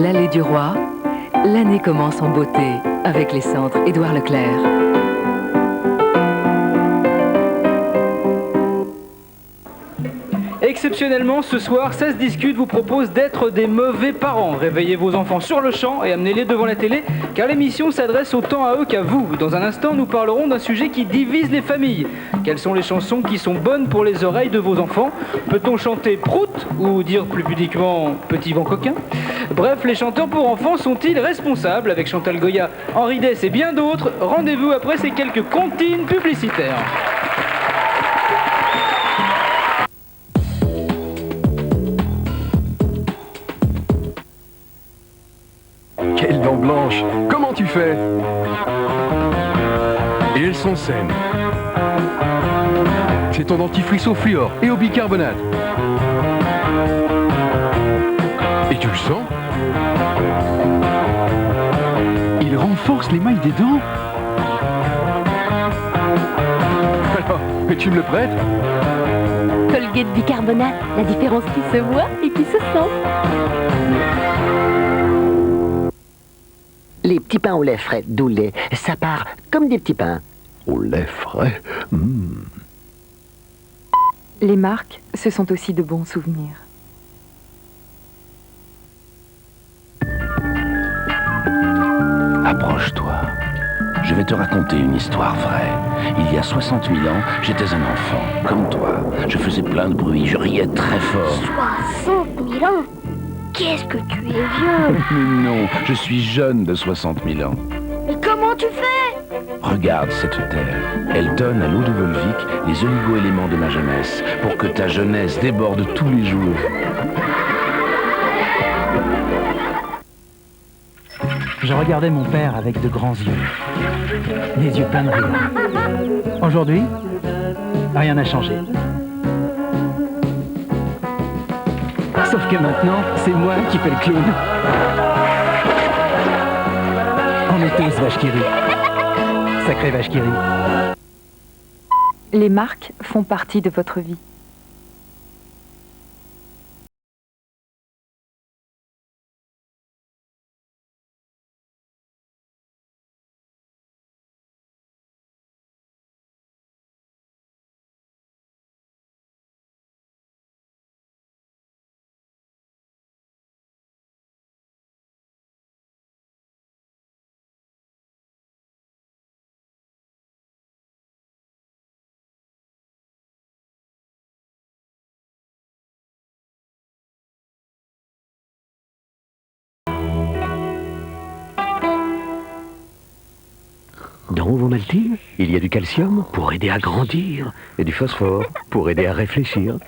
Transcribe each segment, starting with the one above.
L'allée du Roi, l'année commence en beauté avec les centres Édouard Leclerc. Exceptionnellement, ce soir, Ça se discute vous propose d'être des mauvais parents. Réveillez vos enfants sur le champ et amenez-les devant la télé, car l'émission s'adresse autant à eux qu'à vous. Dans un instant, nous parlerons d'un sujet qui divise les familles. Quelles sont les chansons qui sont bonnes pour les oreilles de vos enfants? Peut-on chanter prout ou dire plus pudiquement petit vent coquin? Bref, les chanteurs pour enfants sont-ils responsables? Avec Chantal Goya, Henri Dess et bien d'autres, rendez-vous après ces quelques comptines publicitaires. Quelle dent blanche! Comment tu fais? Et elles sont saines. C'est ton dentifrice au fluor et au bicarbonate. Et tu le sens? Il renforce l'émail des dents. Alors, tu me le prêtes? Colgate bicarbonate, la différence qui se voit et qui se sent. Les petits pains au lait frais d'Oulé, ça part comme des petits pains. Au lait frais. Les marques, ce sont aussi de bons souvenirs. Approche-toi. Je vais te raconter une histoire vraie. Il y a 60 000 ans, j'étais un enfant, comme toi. Je faisais plein de bruit, je riais très fort. 60 000 ans? Qu'est-ce que tu es vieux? Mais non, je suis jeune de 60 000 ans. Mais comment tu fais? Regarde cette terre. Elle donne à l'eau de Volvic les oligo-éléments de ma jeunesse, pour que ta jeunesse déborde tous les jours. Je regardais mon père avec de grands yeux, les yeux pleins de rire. Aujourd'hui, rien n'a changé. Sauf que maintenant, c'est moi qui fais le clown. On est tous vaches qui rient. Sacré vache qui rit. Les marques font partie de votre vie. Dans vos Maltines, il y a du calcium pour aider à grandir et du phosphore pour aider à réfléchir.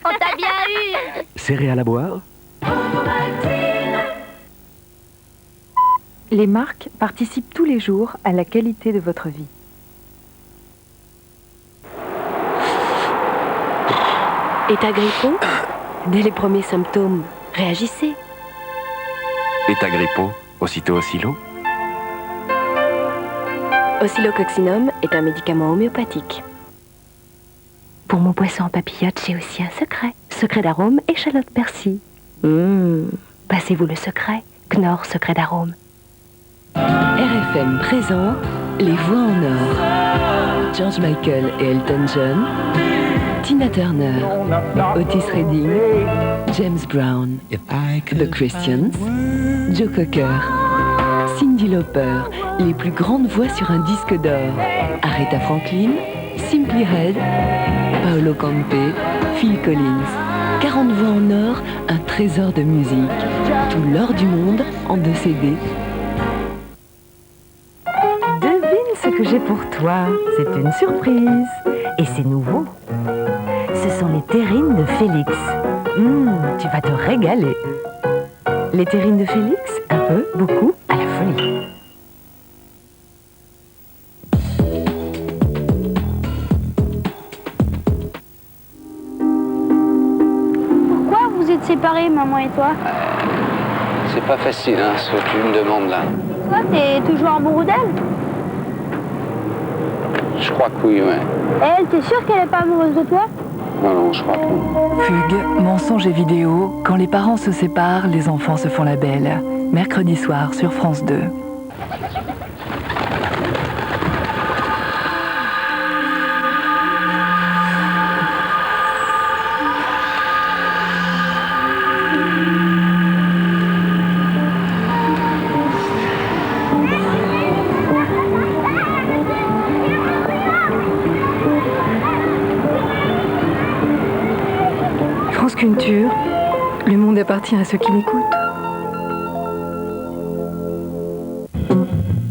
On t'a bien eu. Céréales à boire. Les marques participent tous les jours à la qualité de votre vie. État grippeux? Dès les premiers symptômes, réagissez. État grippo, aussitôt oscillo. Oscillococcinum est un médicament homéopathique. Pour mon poisson en papillote, j'ai aussi un secret. Secret d'arôme, échalote persil. Passez-vous le secret. Knorr, secret d'arôme. RFM présente Les Voix en Or. George Michael et Elton John, Tina Turner, Otis Redding, James Brown, The Christians, Joe Cocker, Cyndi Lauper, les plus grandes voix sur un disque d'or. Aretha Franklin, Simply Red, Paolo Conte, Phil Collins. 40 voix en or, un trésor de musique. Tout l'or du monde en 2 CD. Devine ce que j'ai pour toi. C'est une surprise. Et c'est nouveau. Ce sont les terrines de Félix. Tu vas te régaler. Les terrines de Félix, un peu, beaucoup, à la folie. Pourquoi vous êtes séparés, maman et toi? C'est pas facile, hein, ce que tu me demandes là. Toi, t'es toujours amoureux d'elle? Je crois que oui, ouais. Et elle, t'es sûre qu'elle est pas amoureuse de toi? Non, je crois pas. Fugue, mensonge et vidéo. Quand les parents se séparent, les enfants se font la belle. Mercredi soir sur France 2. France Culture, le monde appartient à ceux qui l'écoutent.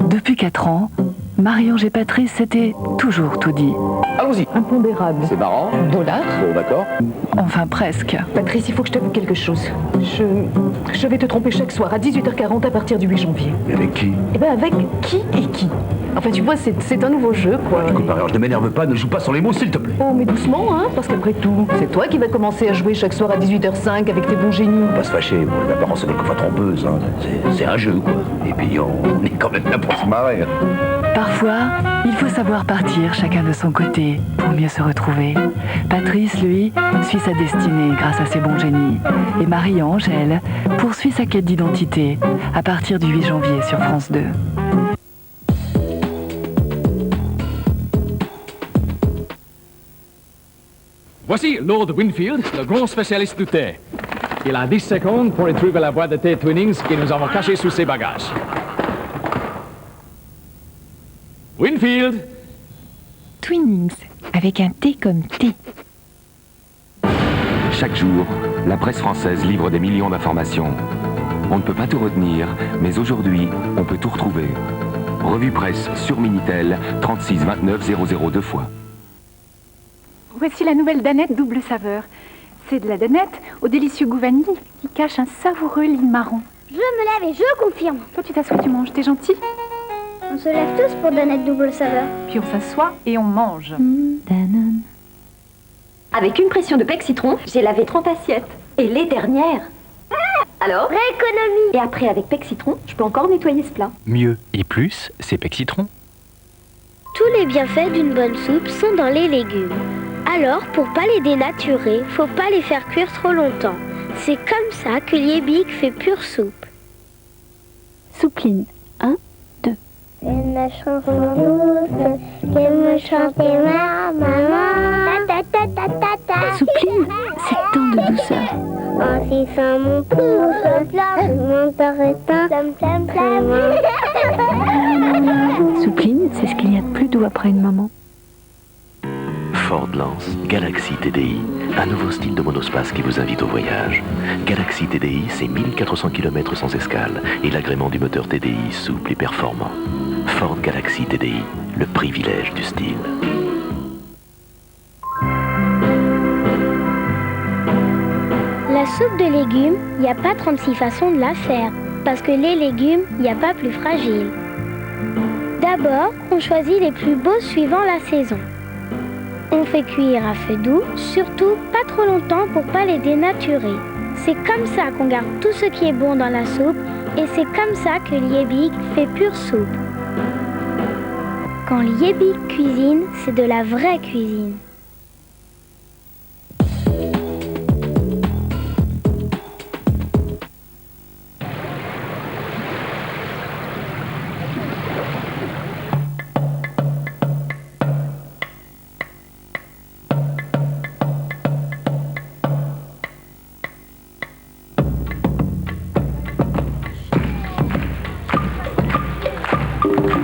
Depuis 4 ans, Marie-Ange et Patrice s'étaient toujours tout dit. Allons-y. Impondérable. C'est marrant. Dollar. Bon, d'accord. Enfin presque. Patrice, il faut que je t'avoue quelque chose. Je vais te tromper chaque soir à 18h40 à partir du 8 janvier. Et avec qui? Eh ben avec qui et qui? Enfin, tu vois, c'est un nouveau jeu, quoi. Écoute, Marie-Ange, ne m'énerve pas, ne joue pas sur les mots, s'il te plaît. Oh, mais doucement, hein, parce qu'après tout, c'est toi qui vas commencer à jouer chaque soir à 18h05 avec tes bons génies. Faut pas se fâcher, bon, les apparences sont quelquefois trompeuses, hein. C'est un jeu, quoi. Et puis, on est quand même là pour se marrer. Parfois, il faut savoir partir chacun de son côté pour mieux se retrouver. Patrice, lui, suit sa destinée grâce à ses bons génies. Et Marie-Ange, elle, poursuit sa quête d'identité à partir du 8 janvier sur France 2. Voici Lord Winfield, le grand spécialiste du thé. Il a 10 secondes pour y trouver la boîte de thé Twinings que nous avons cachée sous ses bagages. Winfield! Twinings, avec un thé comme thé. Chaque jour, la presse française livre des millions d'informations. On ne peut pas tout retenir, mais aujourd'hui, on peut tout retrouver. Revue presse sur Minitel, 36 29 002 fois. Voici la nouvelle danette double saveur. C'est de la danette au délicieux goût vanille qui cache un savoureux lit marron. Je me lève et je confirme. Toi, tu t'assois, tu manges, t'es gentil. On se lève tous pour danette double saveur. Puis on s'assoit et on mange. Danone. Avec une pression de Pec Citron, j'ai lavé 30 assiettes. Et les dernières. Alors rééconomie. Et après, avec Pec Citron, je peux encore nettoyer ce plat. Mieux et plus, c'est Pec Citron. Tous les bienfaits d'une bonne soupe sont dans les légumes. Alors, pour pas les dénaturer, faut pas les faire cuire trop longtemps. C'est comme ça que Liebig fait pure soupe. Soupline. 1, 2. Elle me chante mon douce, qu'elle me chante ma maman. Ta ta ta ta ta. Soupline, c'est tant de douceur. En fixant mon pouce, mon torretin, plam plam Soupline, c'est ce qu'il y a de plus doux après une maman. Ford lance Galaxy TDI, un nouveau style de monospace qui vous invite au voyage. Galaxy TDI, c'est 1400 km sans escale et l'agrément du moteur TDI souple et performant. Ford Galaxy TDI, le privilège du style. La soupe de légumes, il n'y a pas 36 façons de la faire, parce que les légumes, il n'y a pas plus fragile. D'abord, on choisit les plus beaux suivant la saison. On fait cuire à feu doux, surtout pas trop longtemps pour pas les dénaturer. C'est comme ça qu'on garde tout ce qui est bon dans la soupe et c'est comme ça que Liebig fait pure soupe. Quand Liebig cuisine, c'est de la vraie cuisine.